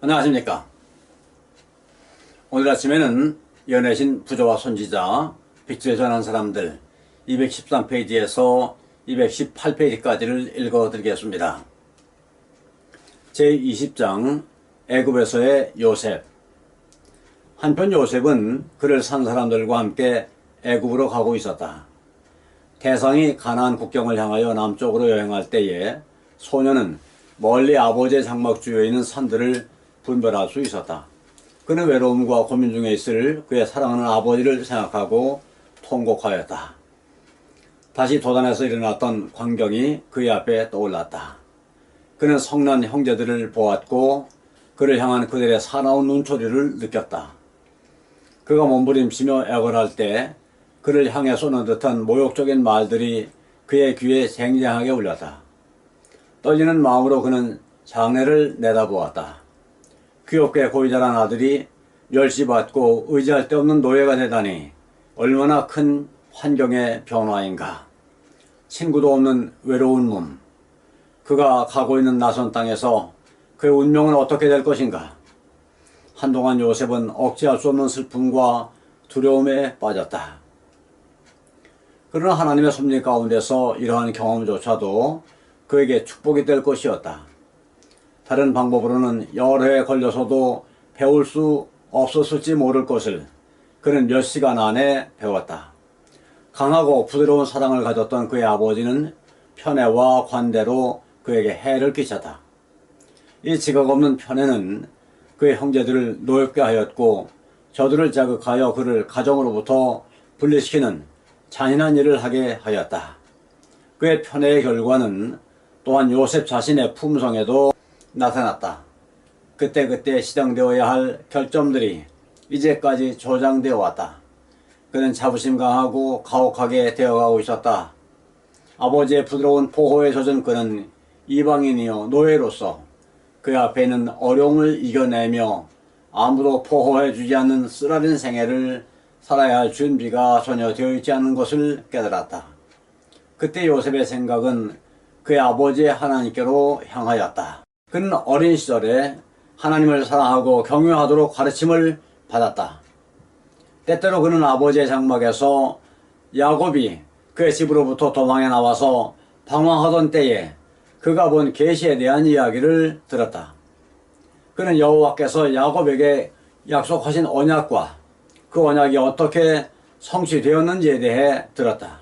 안녕하십니까. 오늘 아침에는 연애신 부조와 손지자 빅주에 전한 사람들 213페이지에서 218페이지까지를 읽어드리겠습니다. 제20장 애굽에서의 요셉. 한편 요셉은 그를 산 사람들과 함께 애굽으로 가고 있었다. 대상이 가나안 국경을 향하여 남쪽으로 여행할 때에 소녀는 멀리 아버지의 장막 주위에 있는 산들을 분별할 수 있었다. 그는 외로움과 고민 중에 있을 그의 사랑하는 아버지를 생각하고 통곡하였다. 다시 도단에서 일어났던 광경이 그의 앞에 떠올랐다. 그는 성난 형제들을 보았고 그를 향한 그들의 사나운 눈초리를 느꼈다. 그가 몸부림치며 애걸할 때 그를 향해 쏘는 듯한 모욕적인 말들이 그의 귀에 쟁쟁하게 울렸다. 떨리는 마음으로 그는 장래를 내다보았다. 귀엽게 고이 자란 아들이 멸시받고 의지할 데 없는 노예가 되다니 얼마나 큰 환경의 변화인가. 친구도 없는 외로운 몸. 그가 가고 있는 낯선 땅에서 그의 운명은 어떻게 될 것인가. 한동안 요셉은 억제할 수 없는 슬픔과 두려움에 빠졌다. 그러나 하나님의 섭리 가운데서 이러한 경험조차도 그에게 축복이 될 것이었다. 다른 방법으로는 여러 해 걸려서도 배울 수 없었을지 모를 것을 그는 몇 시간 안에 배웠다. 강하고 부드러운 사랑을 가졌던 그의 아버지는 편애와 관대로 그에게 해를 끼쳤다. 이 지각 없는 편애는 그의 형제들을 노엽게 하였고 저들을 자극하여 그를 가정으로부터 분리시키는 잔인한 일을 하게 하였다. 그의 편애의 결과는 또한 요셉 자신의 품성에도 나타났다. 그때그때 시정되어야 할 결점들이 이제까지 조장되어 왔다. 그는 자부심 강하고 가혹하게 되어가고 있었다. 아버지의 부드러운 포효에 젖은 그는 이방인이요 노예로서 그 앞에 있는 어려움을 이겨내며 아무도 포효해주지 않는 쓰라린 생애를 살아야 할 준비가 전혀 되어 있지 않은 것을 깨달았다. 그때 요셉의 생각은 그의 아버지의 하나님께로 향하였다. 그는 어린 시절에 하나님을 사랑하고 경외하도록 가르침을 받았다. 때때로 그는 아버지의 장막에서 야곱이 그의 집으로부터 도망해 나와서 방황하던 때에 그가 본 계시에 대한 이야기를 들었다. 그는 여호와께서 야곱에게 약속하신 언약과 그 언약이 어떻게 성취되었는지에 대해 들었다.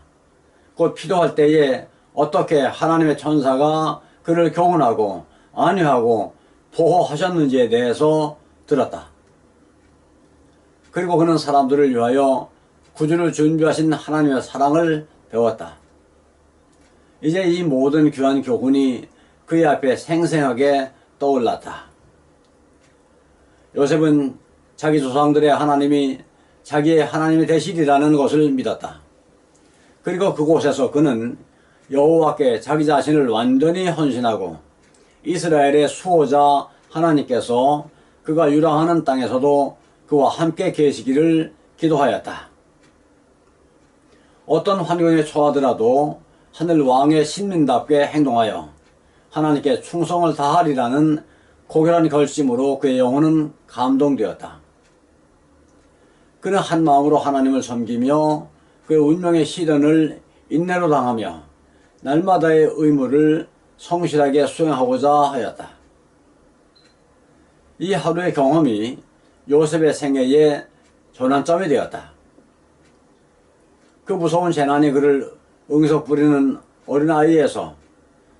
곧 필요할 때에 어떻게 하나님의 천사가 그를 교훈하고 안위하고 보호하셨는지에 대해서 들었다. 그리고 그는 사람들을 위하여 구주를 준비하신 하나님의 사랑을 배웠다. 이제 이 모든 귀한 교훈이 그의 앞에 생생하게 떠올랐다. 요셉은 자기 조상들의 하나님이 자기의 하나님이 되시리라는 것을 믿었다. 그리고 그곳에서 그는 여호와께 자기 자신을 완전히 헌신하고 이스라엘의 수호자 하나님께서 그가 유랑하는 땅에서도 그와 함께 계시기를 기도하였다. 어떤 환경에 처하더라도 하늘 왕의 신민답게 행동하여 하나님께 충성을 다하리라는 고결한 결심으로 그의 영혼은 감동되었다. 그는 한 마음으로 하나님을 섬기며 그의 운명의 시련을 인내로 당하며 날마다의 의무를 성실하게 수행하고자 하였다. 이 하루의 경험이 요셉의 생애의 전환점이 되었다. 그 무서운 재난이 그를 응석 부리는 어린아이에서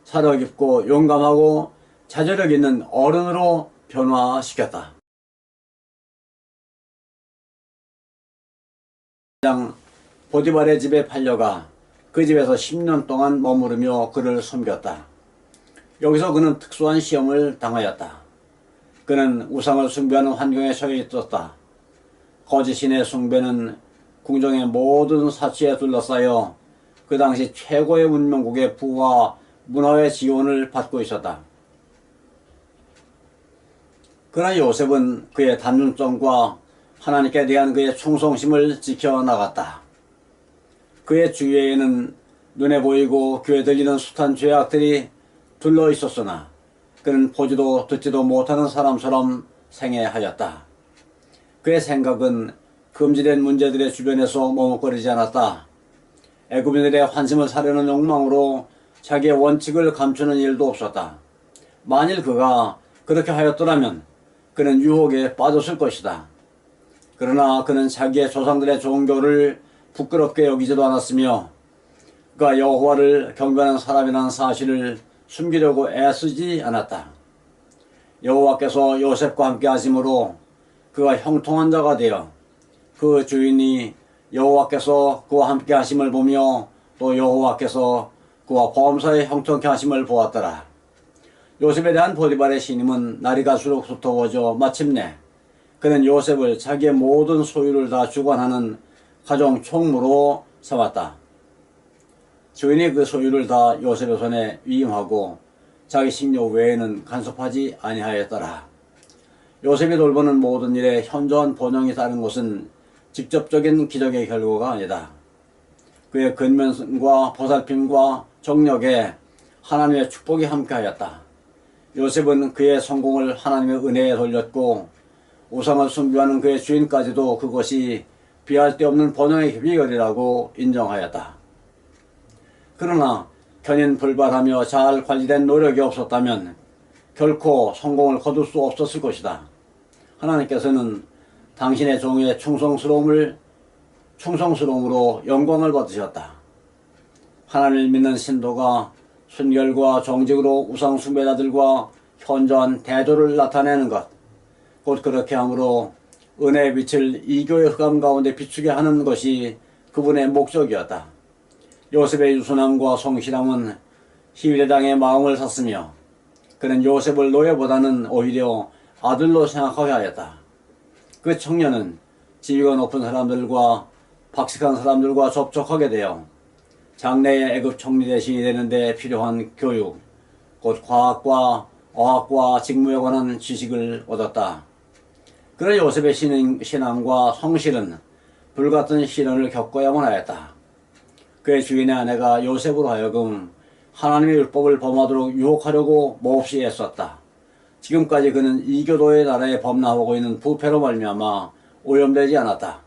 사려 깊고 용감하고 자제력 있는 어른으로 변화시켰다. 보디발의 집에 팔려가 그 집에서 10년 동안 머무르며 그를 섬겼다. 여기서 그는 특수한 시험을 당하였다. 그는 우상을 숭배하는 환경에 처해 있었다. 거짓신의 숭배는 궁정의 모든 사치에 둘러싸여 그 당시 최고의 문명국의 부와 문화의 지원을 받고 있었다. 그러나 요셉은 그의 단순성과 하나님께 대한 그의 충성심을 지켜나갔다. 그의 주위에는 눈에 보이고 귀에 들리는 숱한 죄악들이 둘러 있었으나 그는 보지도 듣지도 못하는 사람처럼 생애하였다. 그의 생각은 금지된 문제들의 주변에서 머뭇거리지 않았다. 애굽인들의 환심을 사려는 욕망으로 자기의 원칙을 감추는 일도 없었다. 만일 그가 그렇게 하였더라면 그는 유혹에 빠졌을 것이다. 그러나 그는 자기의 조상들의 종교를 부끄럽게 여기지도 않았으며 그가 여호와를 경배하는 사람이라는 사실을 숨기려고 애쓰지 않았다. 여호와께서 요셉과 함께 하심으로 그가 형통한 자가 되어 그 주인이 여호와께서 그와 함께 하심을 보며 또 여호와께서 그와 범사에 형통케 하심을 보았더라. 요셉에 대한 보디발의 신임은 날이 갈수록 두터워져 마침내 그는 요셉을 자기의 모든 소유를 다 주관하는 가정 총무로 삼았다. 주인이 그 소유를 다 요셉의 손에 위임하고 자기 식료 외에는 간섭하지 아니하였더라. 요셉이 돌보는 모든 일에 현저한 번영이 따른 것은 직접적인 기적의 결과가 아니다. 그의 근면과 보살핌과 정력에 하나님의 축복이 함께하였다. 요셉은 그의 성공을 하나님의 은혜에 돌렸고 우상을 숭배하는 그의 주인까지도 그것이 비할 데 없는 번영의 비결이라고 인정하였다. 그러나 견인불발하며 잘 관리된 노력이 없었다면 결코 성공을 거둘 수 없었을 것이다. 하나님께서는 당신의 종의 충성스러움으로 영광을 받으셨다. 하나님을 믿는 신도가 순결과 정직으로 우상 숭배자들과 현저한 대조를 나타내는 것, 곧 그렇게 함으로 은혜의 빛을 이교의 흑암 가운데 비추게 하는 것이 그분의 목적이었다. 요셉의 유순함과 성실함은 히브리당의 마음을 샀으며 그는 요셉을 노예보다는 오히려 아들로 생각하게 하였다. 그 청년은 지위가 높은 사람들과 박식한 사람들과 접촉하게 되어 장래의 애굽 총리 대신이 되는데 필요한 교육, 곧 과학과 어학과 직무에 관한 지식을 얻었다. 그런 요셉의 신앙과 성실은 불같은 시련을 겪어야만 하였다. 그의 주인의 아내가 요셉으로 하여금 하나님의 율법을 범하도록 유혹하려고 몹시 애썼다. 지금까지 그는 이교도의 나라에 범람하고 있는 부패로 말미암아 오염되지 않았다.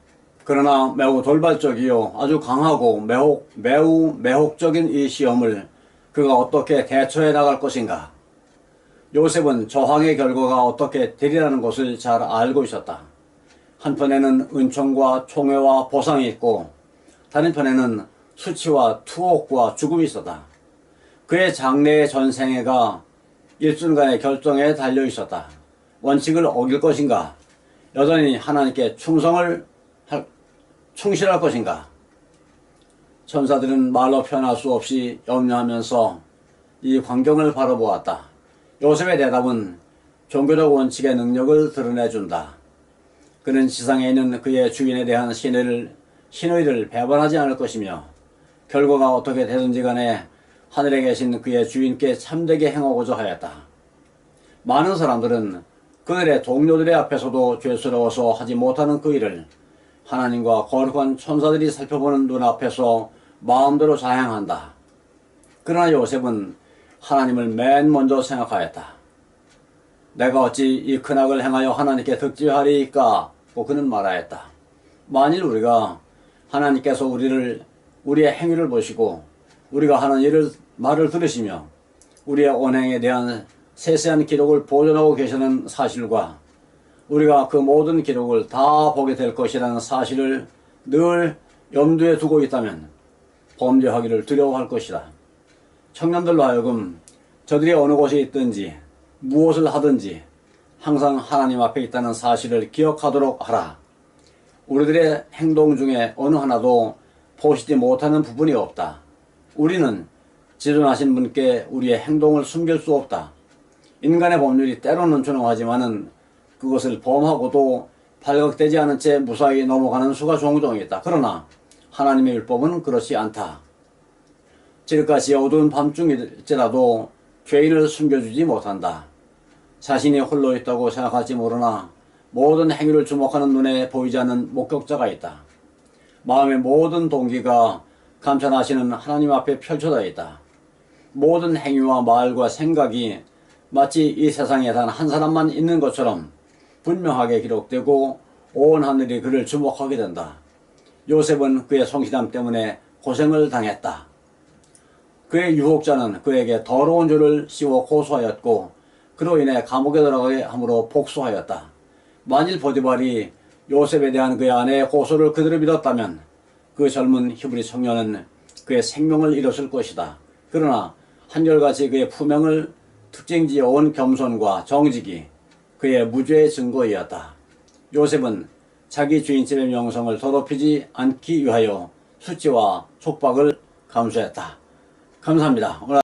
그러나 매우 돌발적이요 아주 강하고 매우 매혹적인 이 시험을 그가 어떻게 대처해 나갈 것인가. 요셉은 저항의 결과가 어떻게 되리라는 것을 잘 알고 있었다. 한편에는 은총과 총회와 보상이 있고 다른 편에는 수치와 투옥과 죽음이 있었다. 그의 장래의 전생애가 일순간의 결정에 달려 있었다. 원칙을 어길 것인가? 여전히 하나님께 충실할 것인가? 천사들은 말로 표현할 수 없이 염려하면서 이 광경을 바라보았다. 요셉의 대답은 종교적 원칙의 능력을 드러내준다. 그는 지상에 있는 그의 주인에 대한 신의를 배반하지 않을 것이며 결과가 어떻게 되든지 간에 하늘에 계신 그의 주인께 참되게 행하고자 하였다. 많은 사람들은 그들의 동료들의 앞에서도 죄스러워서 하지 못하는 그 일을 하나님과 거룩한 천사들이 살펴보는 눈앞에서 마음대로 자행한다. 그러나 요셉은 하나님을 맨 먼저 생각하였다. 내가 어찌 이 큰 악을 행하여 하나님께 득죄하리이까? 고 그는 말하였다. 만일 우리가 하나님께서 우리의 행위를 보시고 우리가 하는 말을 들으시며 우리의 언행에 대한 세세한 기록을 보존하고 계시는 사실과 우리가 그 모든 기록을 다 보게 될 것이라는 사실을 늘 염두에 두고 있다면 범죄하기를 두려워할 것이다. 청년들로 하여금 저들이 어느 곳에 있든지 무엇을 하든지 항상 하나님 앞에 있다는 사실을 기억하도록 하라. 우리들의 행동 중에 어느 하나도 보시지 못하는 부분이 없다. 우리는 지존하신 분께 우리의 행동을 숨길 수 없다. 인간의 법률이 때로는 준엄하지만은 그것을 범하고도 발각되지 않은 채 무사히 넘어가는 수가 종종 있다. 그러나 하나님의 율법은 그렇지 않다. 지금까지 어두운 밤중일지라도 죄인을 숨겨주지 못한다. 자신이 홀로 있다고 생각할지 모르나 모든 행위를 주목하는 눈에 보이지 않는 목격자가 있다. 마음의 모든 동기가 감찰하시는 하나님 앞에 펼쳐져 있다. 모든 행위와 말과 생각이 마치 이 세상에 단 한 사람만 있는 것처럼 분명하게 기록되고 온 하늘이 그를 주목하게 된다. 요셉은 그의 성실함 때문에 고생을 당했다. 그의 유혹자는 그에게 더러운 죄를 씌워 고소하였고 그로 인해 감옥에 들어가게 함으로 복수하였다. 만일 보디발이 요셉에 대한 그의 아내의 고소를 그대로 믿었다면 그 젊은 히브리 청년은 그의 생명을 잃었을 것이다. 그러나 한결같이 그의 품행을 특징지어온 겸손과 정직이 그의 무죄의 증거이었다. 요셉은 자기 주인집의 명성을 더럽히지 않기 위하여 수치와 촉박을 감수했다. 감사합니다.